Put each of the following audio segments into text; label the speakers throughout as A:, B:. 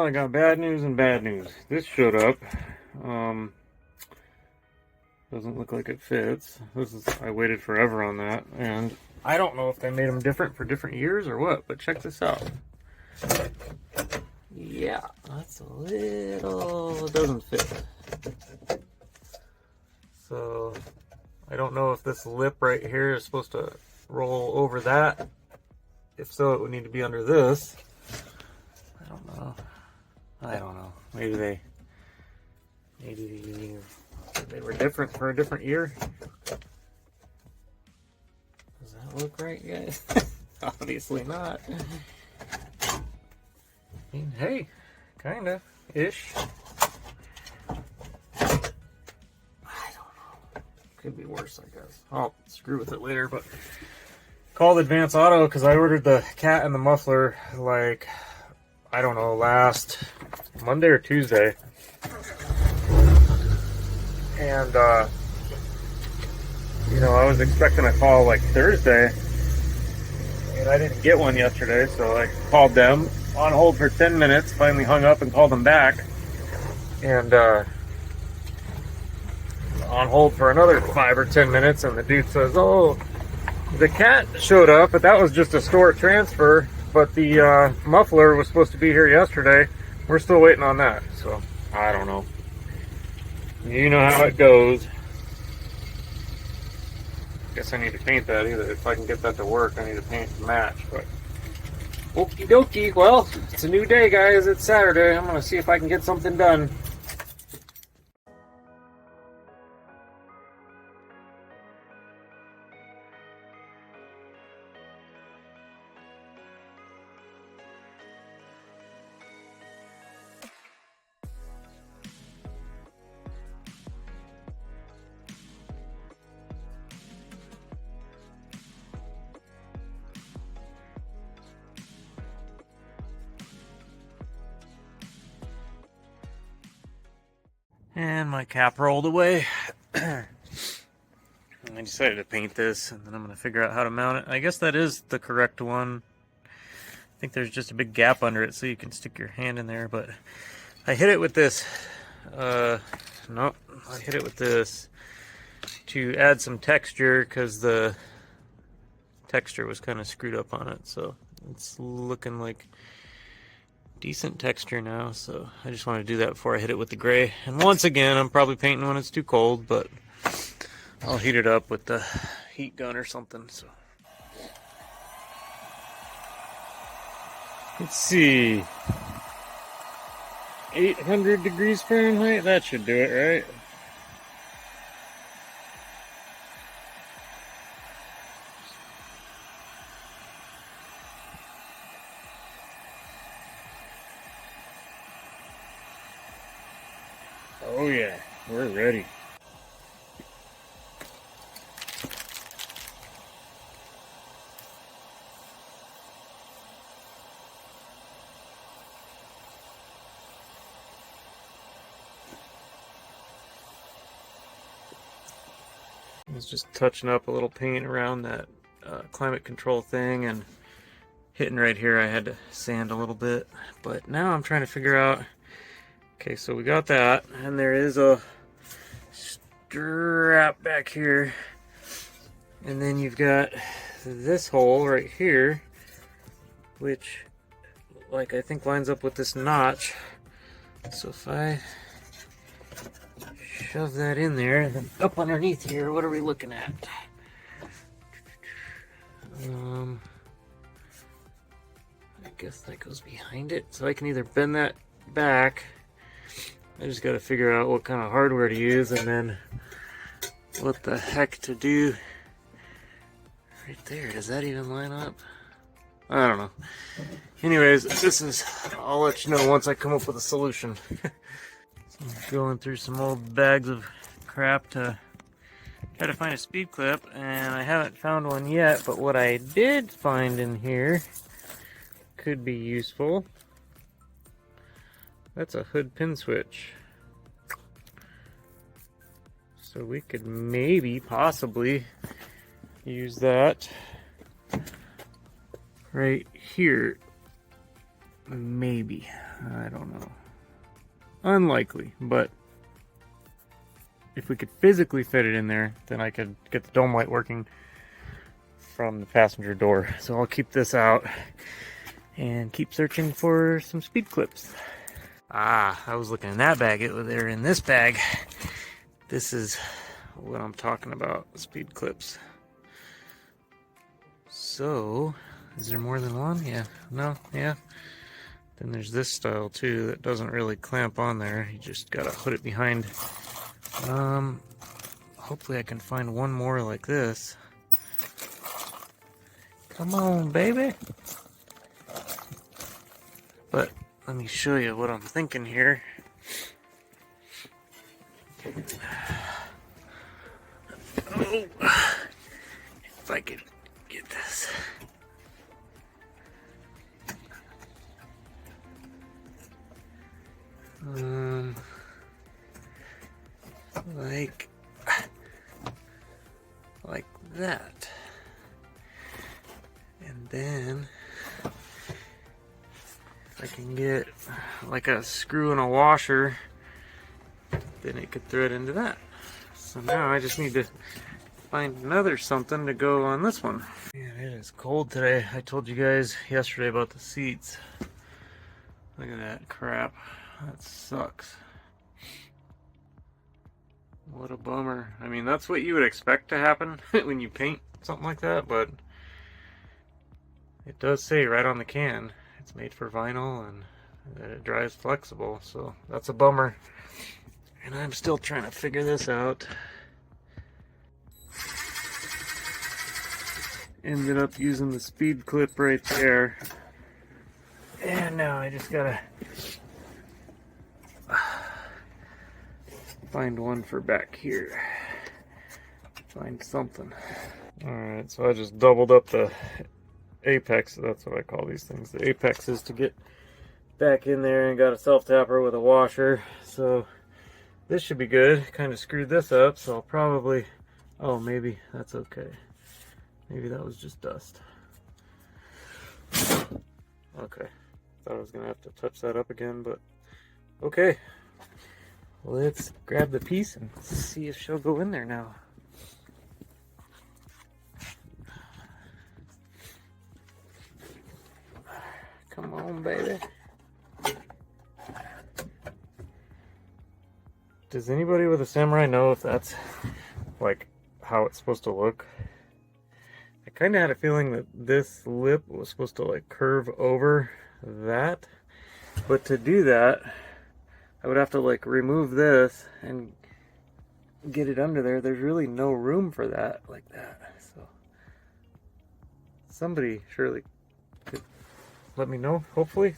A: I got bad news and bad news. This showed up. Doesn't look like it fits. I waited forever on that, and I don't know if they made them different for different years or what, but check this out. Yeah, that's it doesn't fit. So, I don't know if this lip right here is supposed to roll over that. If so, it would need to be under this. I don't know. Maybe they were different for a different year. Does that look right, guys? Obviously not. I mean, hey, kinda ish. I don't know. Could be worse, I guess. I'll screw with it later, but called Advance Auto because I ordered the cat and the muffler like, I don't know, last Monday or Tuesday. And, I was expecting a call like Thursday, and I didn't get one yesterday, so I called them on hold for 10 minutes, finally hung up and called them back, and, on hold for another 5 or 10 minutes, and the dude says, oh, the cat showed up, but that was just a store transfer, but the muffler was supposed to be here yesterday. We're still waiting on that, so I don't know. You know how it goes. Guess I need to paint that either. If I can get that to work, I need to paint to match, but okie dokie. Well, it's a new day, guys. It's Saturday. I'm gonna see if I can get something done. And my cap rolled away. And I decided to paint this, and then I'm going to figure out how to mount it. I guess that is the correct one. I think there's just a big gap under it so you can stick your hand in there, but I hit it with this. Nope, I hit it with this to add some texture because the texture was kind of screwed up on it, so it's looking like decent texture now, so I just want to do that before I hit it with the gray. And once again, I'm probably painting when it's too cold, but I'll heat it up with the heat gun or something. So let's see, 800 degrees Fahrenheit, that should do it, right? Oh yeah, we're ready. I was just touching up a little paint around that climate control thing and hitting right here. I had to sand a little bit, but now I'm trying to figure out. Okay, so we got that, and there is a strap back here, and then you've got this hole right here, which, like, I think lines up with this notch. So if I shove that in there, then up underneath here, what are we looking at? I guess that goes behind it, so I can either bend that back. I just got to figure out what kind of hardware to use, and then what the heck to do right there. Does that even line up? I don't know. Anyways, I'll let you know once I come up with a solution. So I'm going through some old bags of crap to try to find a speed clip, and I haven't found one yet, but what I did find in here could be useful. That's a hood pin switch. So we could maybe, possibly, use that right here. Maybe. I don't know. Unlikely, but if we could physically fit it in there, then I could get the dome light working from the passenger door. So I'll keep this out and keep searching for some speed clips. Ah, I was looking in that bag. They're in this bag. This is what I'm talking about, speed clips. So, is there more than one? Yeah. No? Yeah. Then there's this style too that doesn't really clamp on there. You just gotta put it behind. Hopefully I can find one more like this. Come on, baby. But let me show you what I'm thinking here. Oh, if I could get this. Like that. And then if I can get like a screw and a washer, then it could thread into that. So now I just need to find another something to go on this one. Man, it is cold today. I told you guys yesterday about the seats. Look at that crap. That sucks. What a bummer. I mean, that's what you would expect to happen when you paint something like that, but it does say right on the can it's made for vinyl and that it dries flexible, so that's a bummer. And I'm still trying to figure this out. Ended up using the speed clip right there. And now I just gotta find one for back here. Find something. Alright, so I just doubled up the apex. That's what I call these things. The apexes to get back in there, and got a self-tapper with a washer. So this should be good. Kind of screwed this up, so I'll probably... Oh, maybe that's okay. Maybe that was just dust. Okay. Thought I was going to have to touch that up again, but... Okay. Let's grab the piece and see if she'll go in there now. Come on, baby. Does anybody with a Samurai know if that's like how it's supposed to look? I kind of had a feeling that this lip was supposed to like curve over that, but to do that I would have to like remove this and get it under there. There's really no room for that like that, so somebody surely could let me know, hopefully.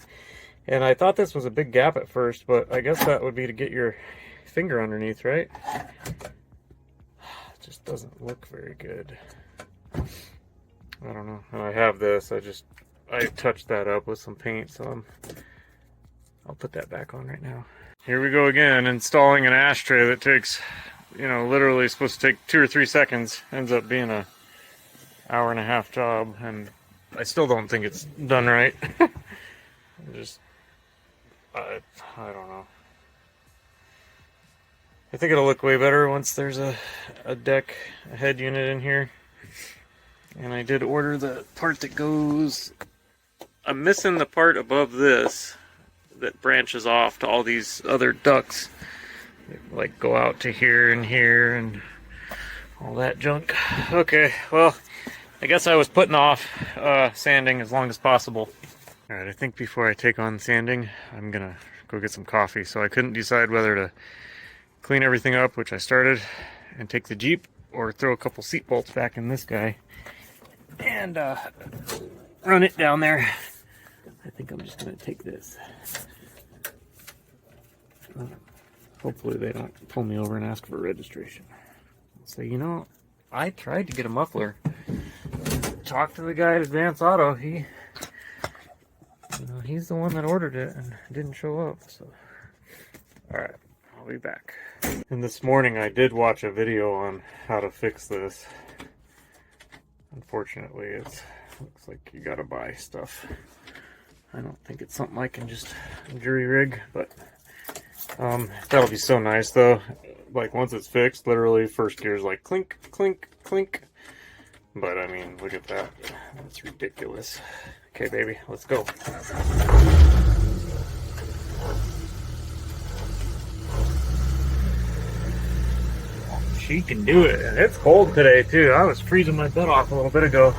A: And I thought this was a big gap at first, but I guess that would be to get your finger underneath, right? It just doesn't look very good. I don't know. And I have this. I touched that up with some paint, so I'll put that back on right now. Here we go again, installing an ashtray that takes, you know, literally supposed to take 2 or 3 seconds. Ends up being a hour-and-a-half job, and I still don't think it's done right. I don't know. I think it'll look way better once there's a head unit in here. And I did order the part that goes... I'm missing the part above this that branches off to all these other ducts. Like go out to here and all that junk. Okay, well, I guess I was putting off sanding as long as possible. Alright, I think before I take on sanding, I'm gonna go get some coffee. So I couldn't decide whether to clean everything up, which I started, and take the Jeep, or throw a couple seat bolts back in this guy and run it down there. I think I'm just gonna take this. Hopefully they don't pull me over and ask for registration. So, you know, I tried to get a muffler. Talked to the guy at Advance Auto. He's the one that ordered it and didn't show up. So, all right, I'll be back. And this morning I did watch a video on how to fix this. Unfortunately, it looks like you gotta buy stuff. I don't think it's something I can just jury rig, but that'll be so nice though. Like once it's fixed, literally first gear is like clink, clink, clink. But I mean, look at that. That's ridiculous. Okay, baby, let's go. She can do it, and it's cold today too. I was freezing my butt off a little bit ago.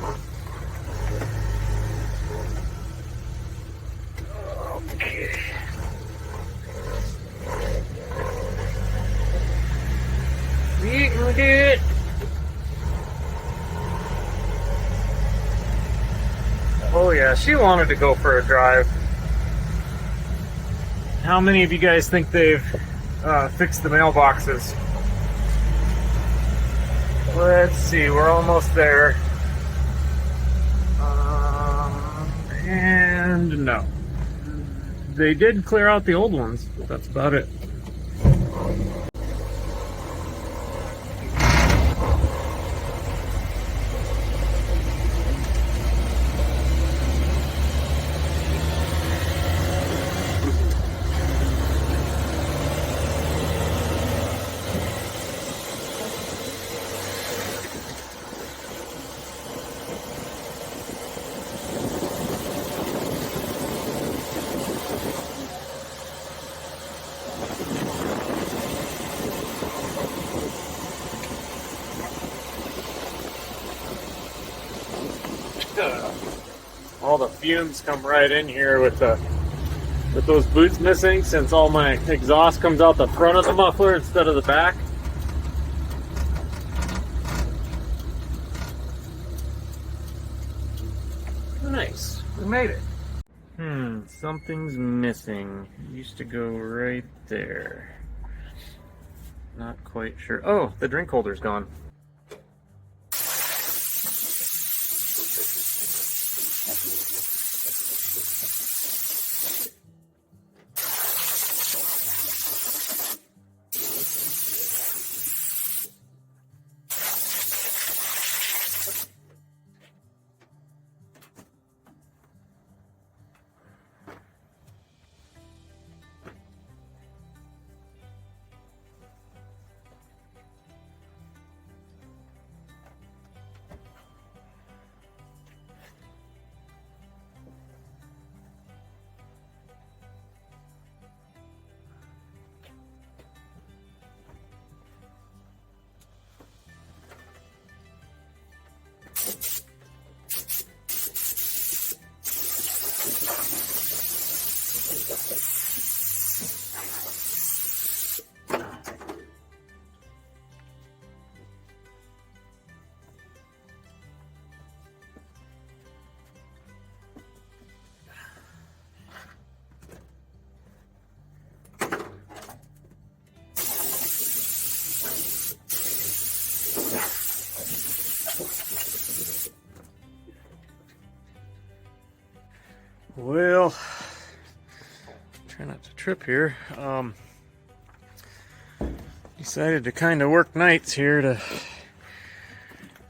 A: Okay. Look at it. Oh yeah, she wanted to go for a drive. How many of you guys think they've fixed the mailboxes? Let's see, we're almost there. And no. They did clear out the old ones, but that's about it. All the fumes come right in here with those boots missing, since all my exhaust comes out the front of the muffler instead of the back. Nice, we made it. Something's missing. It used to go right there. Not quite sure. Oh, the drink holder's gone. Well, try not to trip here. Decided to kind of work nights here to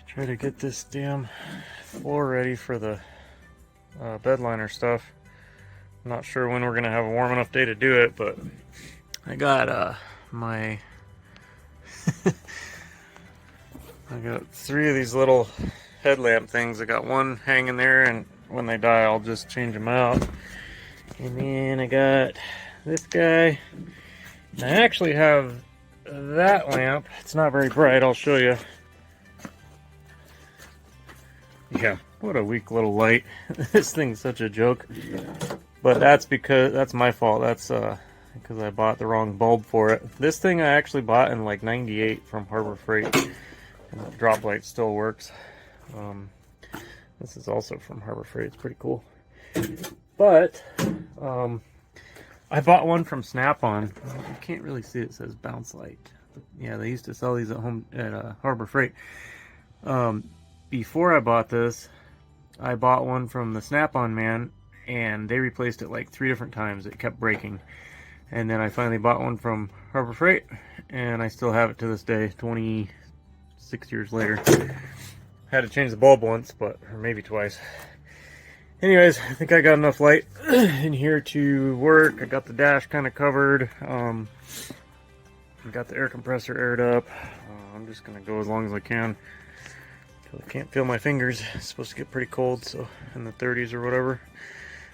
A: try to get this damn floor ready for the bed liner stuff. I'm not sure when we're gonna have a warm enough day to do it, but I got my I got 3 of these little headlamp things. I got one hanging there, and when they die I'll just change them out. And then I got this guy. I actually have that lamp. It's not very bright, I'll show you. Yeah, what a weak little light. This thing's such a joke. But that's because that's my fault. That's because I bought the wrong bulb for it. This thing I actually bought in like '98 from Harbor Freight, and the drop light still works. This is also from Harbor Freight. It's pretty cool. But I bought one from Snap-on. You can't really see it says bounce light. But yeah, they used to sell these at home at Harbor Freight. Before I bought this, I bought one from the Snap-on man, and they replaced it like 3 different times. It kept breaking. And then I finally bought one from Harbor Freight, and I still have it to this day, 26 years later. Had to change the bulb once, or maybe twice. Anyways, I think I got enough light in here to work. I got the dash kind of covered. I got the air compressor aired up. I'm just gonna go as long as I can until I can't feel my fingers. It's supposed to get pretty cold, so in the 30s or whatever.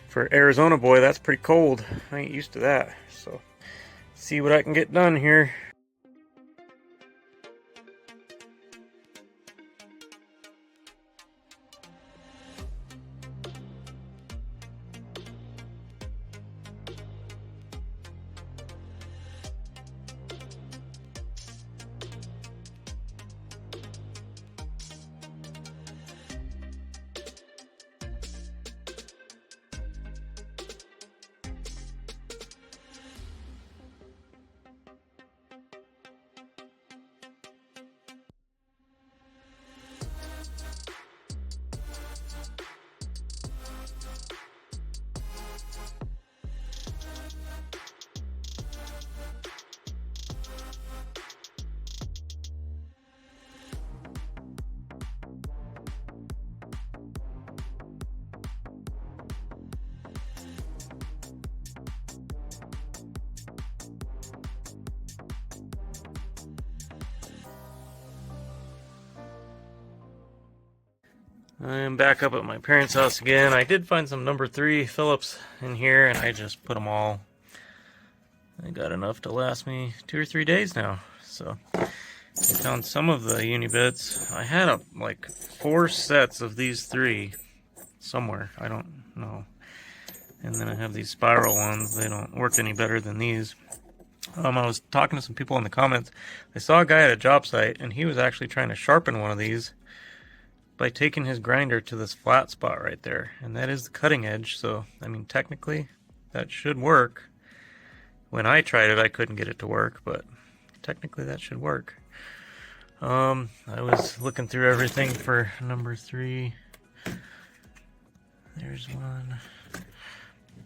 A: For Arizona boy, that's pretty cold. I ain't used to that. So, see what I can get done here. I'm back up at my parents' house again. I did find some number 3 Phillips in here, and I just put them all. I got enough to last me 2 or 3 days now. So I found some of the uni bits. I had like 4 sets of these 3 somewhere. I don't know. And then I have these spiral ones. They don't work any better than these. I was talking to some people in the comments. I saw a guy at a job site, and he was actually trying to sharpen one of these by taking his grinder to this flat spot right there. And that is the cutting edge, so, I mean, technically, that should work. When I tried it, I couldn't get it to work, but technically that should work. I was looking through everything for number 3. There's one.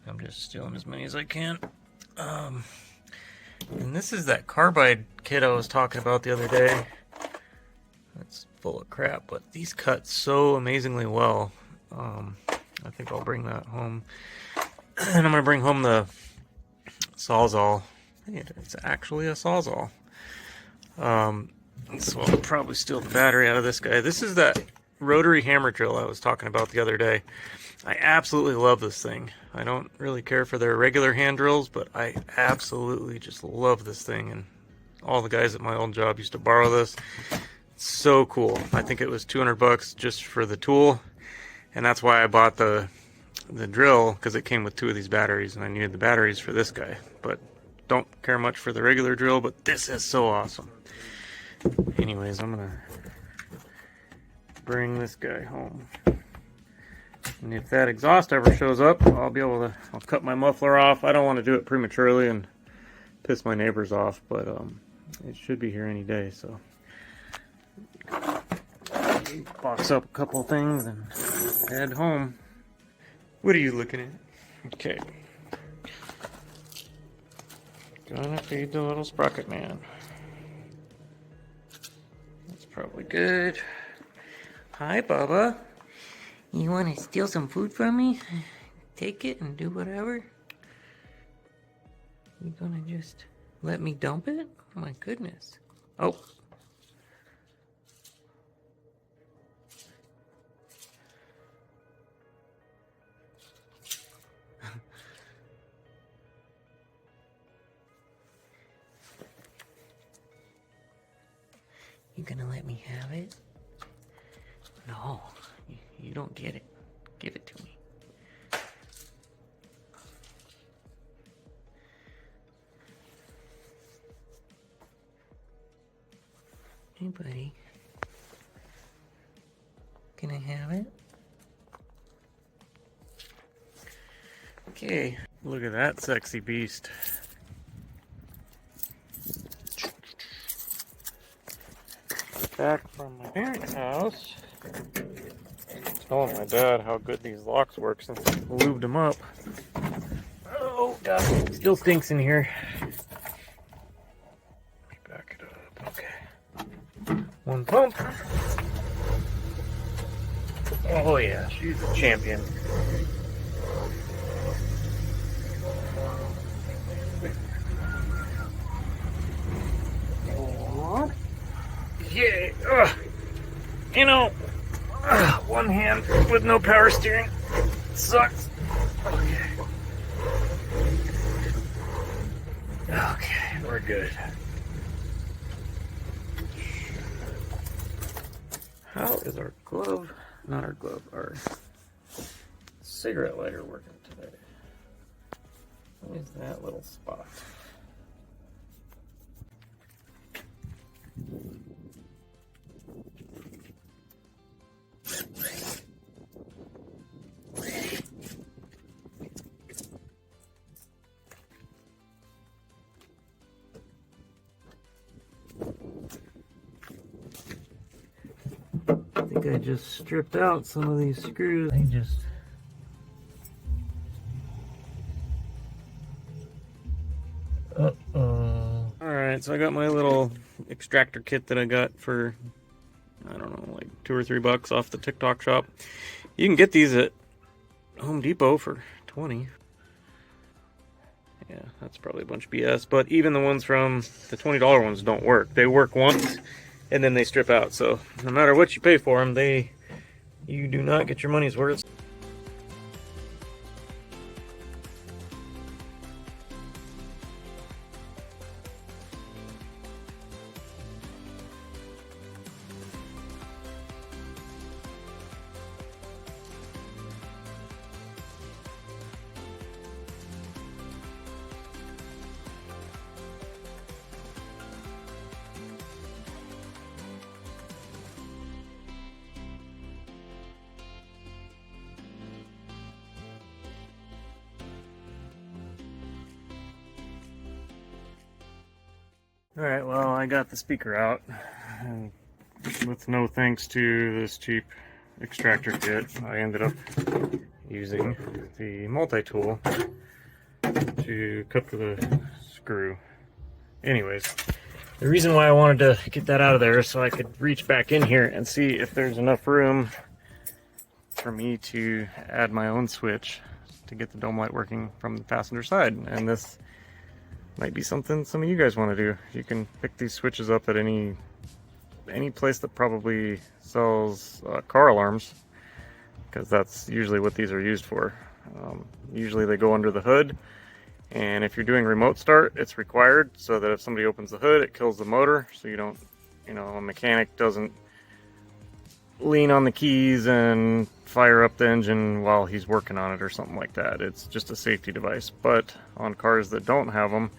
A: I'm just stealing as many as I can. And this is that carbide kit I was talking about the other day. It's full of crap, but these cut so amazingly well. I think I'll bring that home. And I'm going to bring home the Sawzall. It's actually a Sawzall. So I'll probably steal the battery out of this guy. This is that rotary hammer drill I was talking about the other day. I absolutely love this thing. I don't really care for their regular hand drills, but I absolutely just love this thing. And all the guys at my old job used to borrow this. So cool. I think it was $200 just for the tool, and that's why I bought the drill, because it came with 2 of these batteries, and I needed the batteries for this guy. But don't care much for the regular drill, but this is so awesome. Anyways, I'm gonna bring this guy home, and if that exhaust ever shows up, I'll cut my muffler off. I don't want to do it prematurely and piss my neighbors off, but it should be here any day, so box up a couple things and head home. What are you looking at? Okay. Gonna feed the little sprocket man. That's probably good. Hi, Bubba. You want to steal some food from me? Take it and do whatever? You gonna just let me dump it? Oh my goodness. Oh. You gonna let me have it? No, you don't get it. Give it to me. Hey, buddy. Can I have it? Okay, look at that sexy beast. Back from my parents' house. Telling my dad how good these locks work since I lubed them up. Oh god, it still stinks in here. Back it up, okay. One pump. Oh yeah, she's a champion. Yeah, you know, one hand with no power steering sucks. Okay. Okay, we're good. How is our glove, not our glove, our cigarette lighter working today? What is that little spot? I think I just stripped out some of these screws. Alright, so I got my little extractor kit that I got for, I don't know, like $2 or $3 off the TikTok shop. You can get these at Home Depot for 20. Yeah, that's probably a bunch of BS, but even the ones from the $20 ones don't work. They work once and then they strip out, so no matter what you pay for them, you do not get your money's worth. Alright, well, I got the speaker out, and with no thanks to this cheap extractor kit, I ended up using the multi-tool to cut the screw. Anyways, the reason why I wanted to get that out of there is so I could reach back in here and see if there's enough room for me to add my own switch to get the dome light working from the passenger side. And this might be something some of you guys want to do. You can pick these switches up at any place that probably sells car alarms, because that's usually what these are used for. Usually they go under the hood, and if you're doing remote start, it's required so that if somebody opens the hood, it kills the motor, so you don't, a mechanic doesn't lean on the keys and fire up the engine while he's working on it or something like that. It's just a safety device. But on cars that don't have them,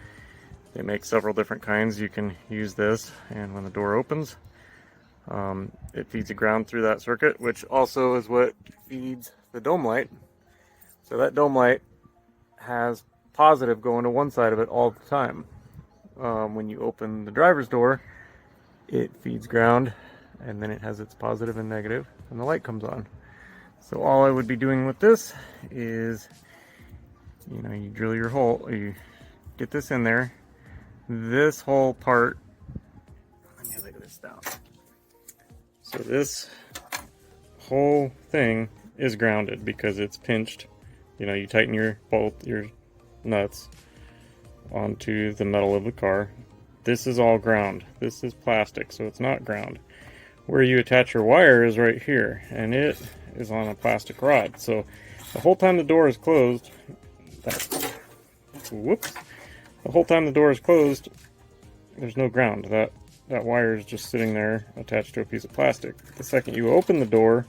A: they make several different kinds. You can use this, and when the door opens, it feeds a ground through that circuit, which also is what feeds the dome light. So that dome light has positive going to one side of it all the time. When you open the driver's door, it feeds ground, and then it has its positive and negative, and the light comes on. So all I would be doing with this is, you drill your hole, you get this in there. This whole part, let me lay this down. So this whole thing is grounded because it's pinched. You tighten your bolt, your nuts onto the metal of the car. This is all ground. This is plastic, so it's not ground. Where you attach your wire is right here, and it is on a plastic rod. So the whole time the door is closed, the whole time the door is closed, there's no ground. That wire is just sitting there attached to a piece of plastic. The second you open the door,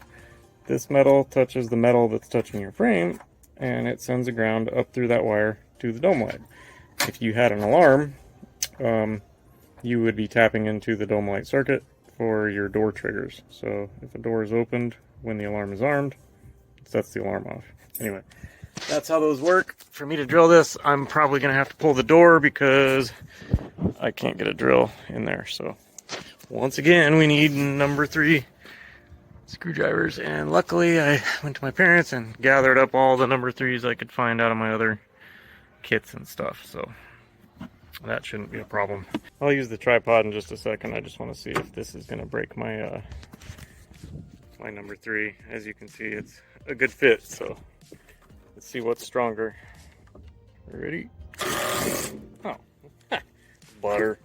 A: this metal touches the metal that's touching your frame, and it sends a ground up through that wire to the dome light. If you had an alarm, you would be tapping into the dome light circuit for your door triggers. So if a door is opened when the alarm is armed, it sets the alarm off. Anyway, that's how those work. For me to drill this, I'm probably going to have to pull the door because I can't get a drill in there. So once again, we need number 3 screwdrivers, and luckily I went to my parents and gathered up all the number 3s I could find out of my other kits and stuff, so that shouldn't be a problem. I'll use the tripod in just a second. I just want to see if this is going to break my my number 3. As you can see, it's a good fit, so let's see what's stronger. Ready? Oh, butter.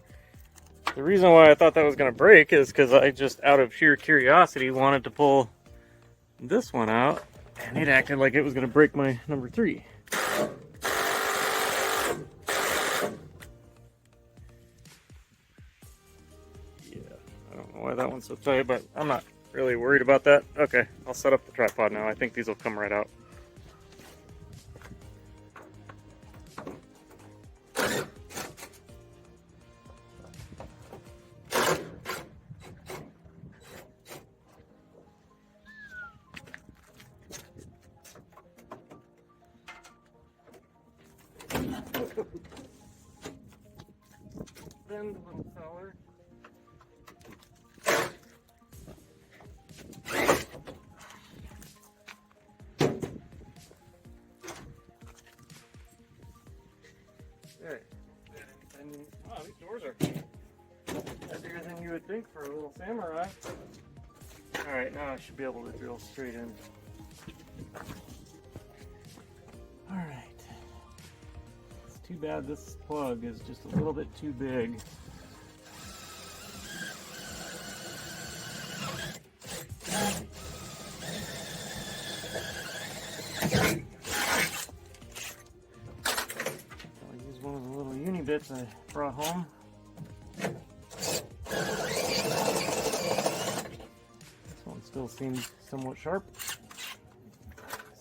A: The reason why I thought that was going to break is because I just, out of sheer curiosity, wanted to pull this one out, and it acted like it was going to break my number 3. Yeah, I don't know why that one's so tight, but I'm not really worried about that. Okay, I'll set up the tripod now. I think these will come right out. Bend, little feller. Okay. Wow, these doors are heavier than you would think for a little samurai. Alright, now I should be able to drill straight in. Alright. It's too bad this plug is just a little bit too big. I'll use one of the little uni bits I brought home. This one still seems somewhat sharp,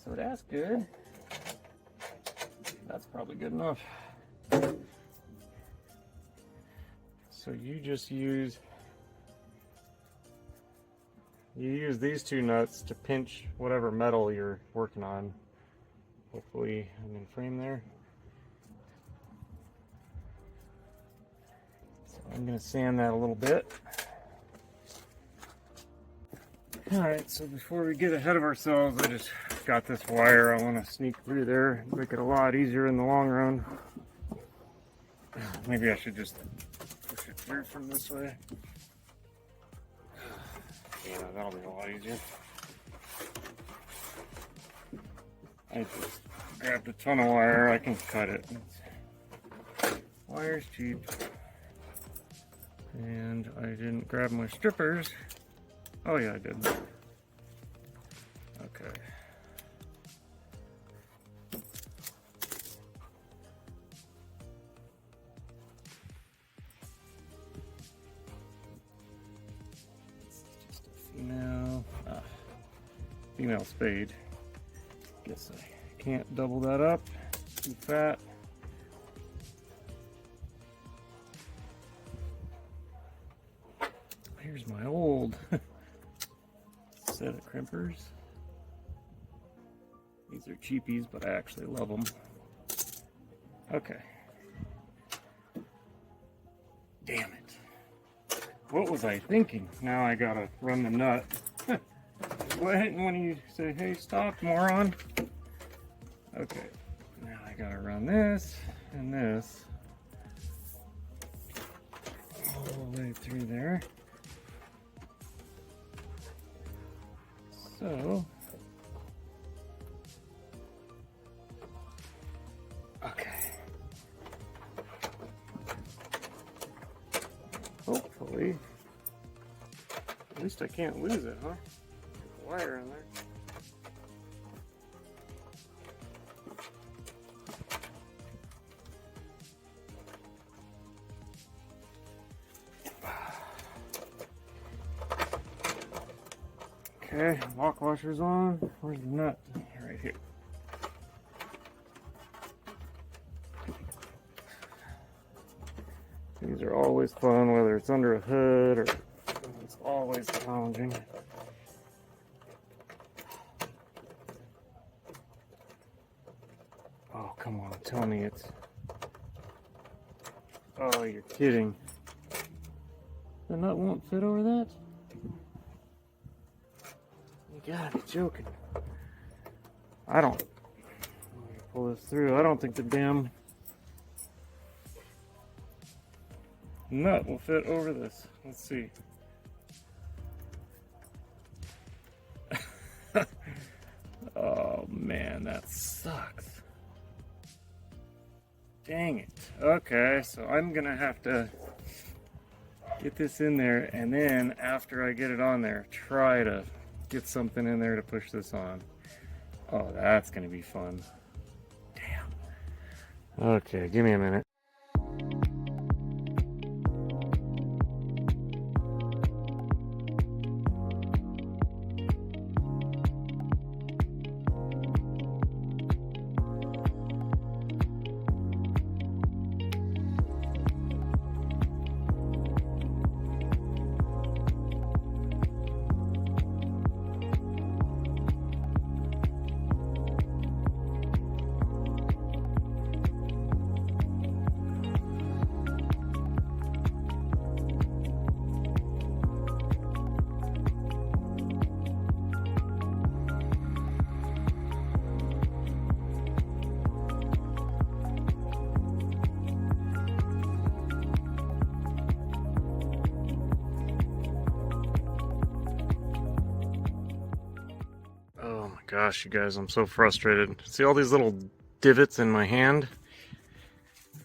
A: so that's good. That's probably good enough. So you just use these two nuts to pinch whatever metal you're working on. Hopefully I'm in frame there. So I'm going to sand that a little bit. Alright, so before we get ahead of ourselves, I just got this wire. I want to sneak through there and make it a lot easier in the long run. Maybe I should just push it through from this way. Yeah, that'll be a lot easier. I just grabbed a ton of wire. I can cut it. Wire's cheap. And I didn't grab my strippers. Oh yeah, I did. Okay. It's just a female spade. Guess I can't double that up. It's too fat. Here's my old set of crimpers. These are cheapies, but I actually love them. Okay. Damn it. What was I thinking? Now I gotta run the nut. When you say, hey, stop, moron. Okay. Now I gotta run this and this all the way through there. So, okay. Hopefully, at least I can't lose it, huh? There's a wire in there. Okay, lock washer's on. Where's the nut? Right here. These are always fun, whether it's under a hood or it's always challenging. Oh, come on, tell me it's... Oh, you're kidding. The nut won't fit over that? You gotta be joking. I don't... Let me pull this through. I don't think the damn nut will fit over this. Let's see. sucks. Dang it. Okay, so I'm gonna have to get this in there, and then after I get it on there, try to get something in there to push this on. Oh, that's gonna be fun. Damn. Okay, give me a minute. Oh my gosh, you guys, I'm so frustrated. See all these little divots in my hand?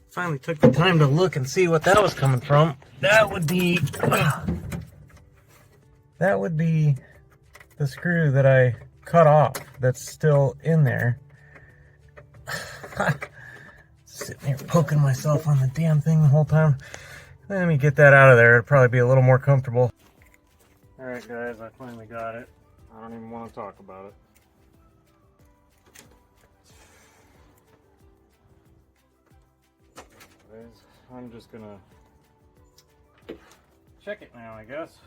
A: Finally took the time to look and see what that was coming from. That would be the screw that I cut off that's still in there. Sitting here poking myself on the damn thing the whole time. Let me get that out of there. It'll probably be a little more comfortable. Alright guys, I finally got it. I don't even want to talk about it. Anyways, I'm just gonna check it now, I guess.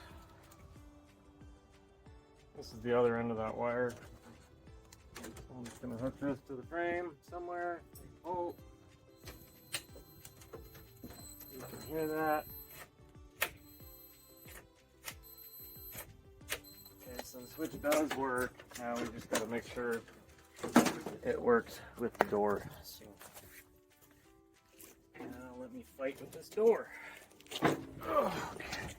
A: This is the other end of that wire. So I'm just gonna hook this to the frame somewhere. Oh, you can hear that. So the switch does work. Now we just got to make sure it works with the door. So now let me fight with this door. Oh, okay.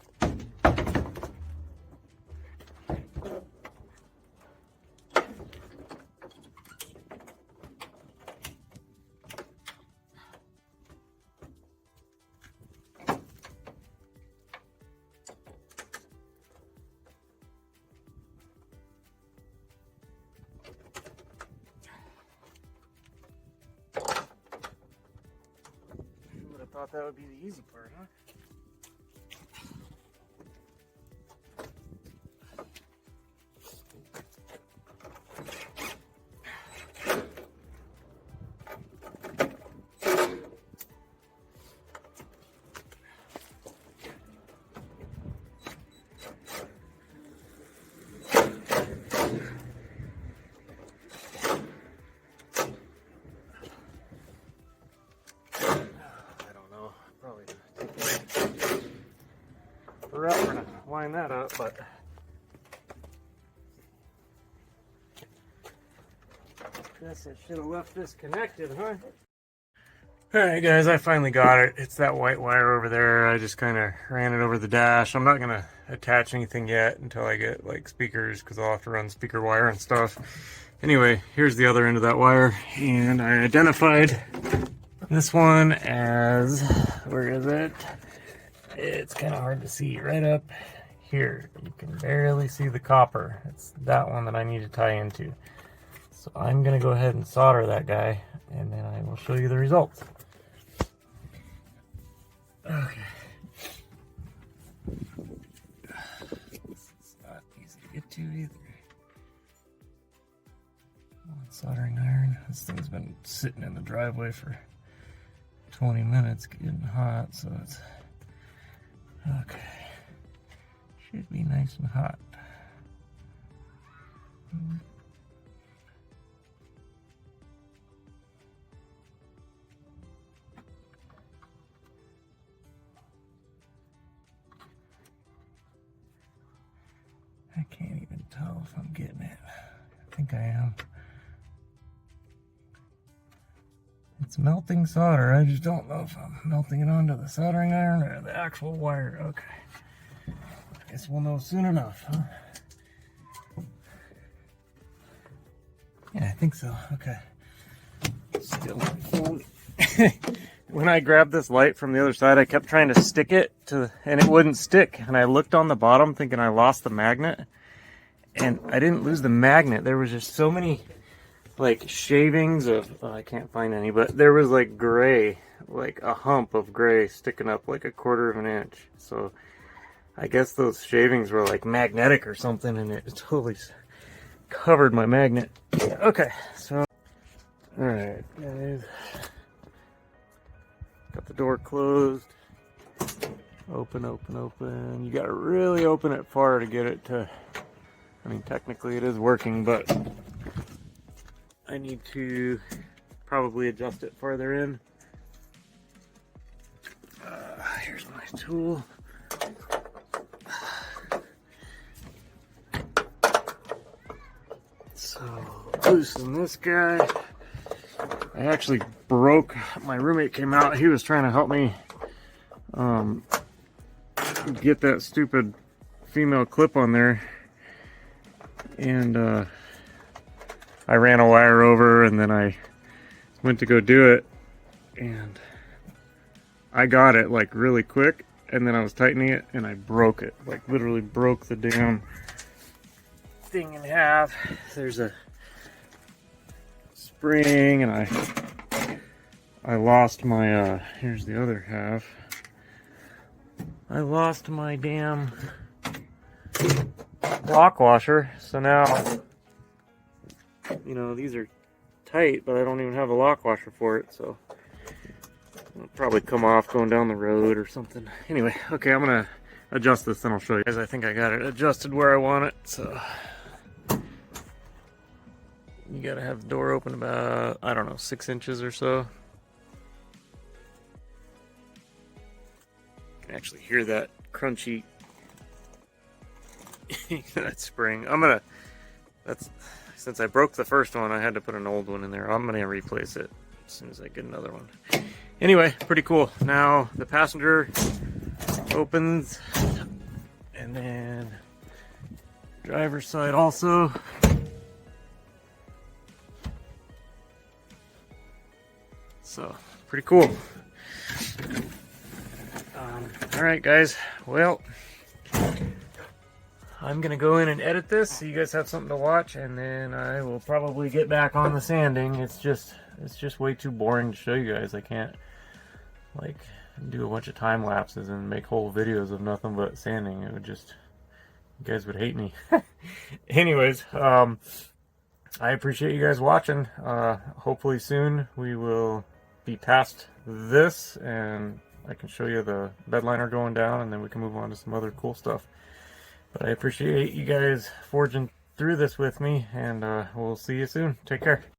A: Thought that would be the easy part, huh? Forever to line that up, but guess I should have left this connected, huh? Alright guys, I finally got it. It's that white wire over there. I just kind of ran it over the dash. I'm not going to attach anything yet until I get like speakers, because I'll have to run speaker wire and stuff. Anyway, here's the other end of that wire, and I identified this one as, where is it? It's kind of hard to see right up here. You can barely see the copper. It's that one that I need to tie into. So I'm going to go ahead and solder that guy, and then I will show you the results. Okay. It's not easy to get to either. Soldering iron. This thing's been sitting in the driveway for 20 minutes getting hot, so it's okay. Should be nice and hot. I can't even tell if I'm getting it. I think I am. It's melting solder. I just don't know if I'm melting it onto the soldering iron or the actual wire. Okay. I guess we'll know soon enough, huh? Yeah, I think so. Okay. Still my phone. When I grabbed this light from the other side, I kept trying to stick it to, and it wouldn't stick. And I looked on the bottom thinking I lost the magnet, and I didn't lose the magnet. There was just so many like shavings of, oh, I can't find any, but there was like gray, like a hump of gray sticking up like 1/4 of an inch. So I guess those shavings were like magnetic or something, and it totally covered my magnet. Okay, so alright guys, got the door closed. Open, open, open. You gotta really open it far to get it to, I mean technically it is working, but I need to probably adjust it farther in. Here's my tool. So, loosen this guy. I actually broke, my roommate came out, he was trying to help me get that stupid female clip on there, and I ran a wire over, and then I went to go do it, and I got it like really quick, and then I was tightening it and I broke it, like literally broke the damn thing in half. There's a spring, and I lost my here's the other half. I lost my damn lock washer, so now, you know, these are tight, but I don't even have a lock washer for it, so it'll probably come off going down the road or something. Anyway, okay, I'm gonna adjust this and I'll show you guys. I think I got it adjusted where I want it, so you gotta have the door open about, I don't know, 6 inches or so. You can actually hear that crunchy that spring. Since I broke the first one, I had to put an old one in there. I'm gonna replace it as soon as I get another one. Anyway, pretty cool. Now the passenger opens, and then driver's side also. So pretty cool. All right, guys. Well, I'm gonna go in and edit this so you guys have something to watch, and then I will probably get back on the sanding. It's just way too boring to show you guys. I can't like do a bunch of time lapses and make whole videos of nothing but sanding. It would just, you guys would hate me. Anyways, I appreciate you guys watching. Hopefully soon we will be past this and I can show you the bed liner going down, and then we can move on to some other cool stuff. But I appreciate you guys forging through this with me, and we'll see you soon. Take care.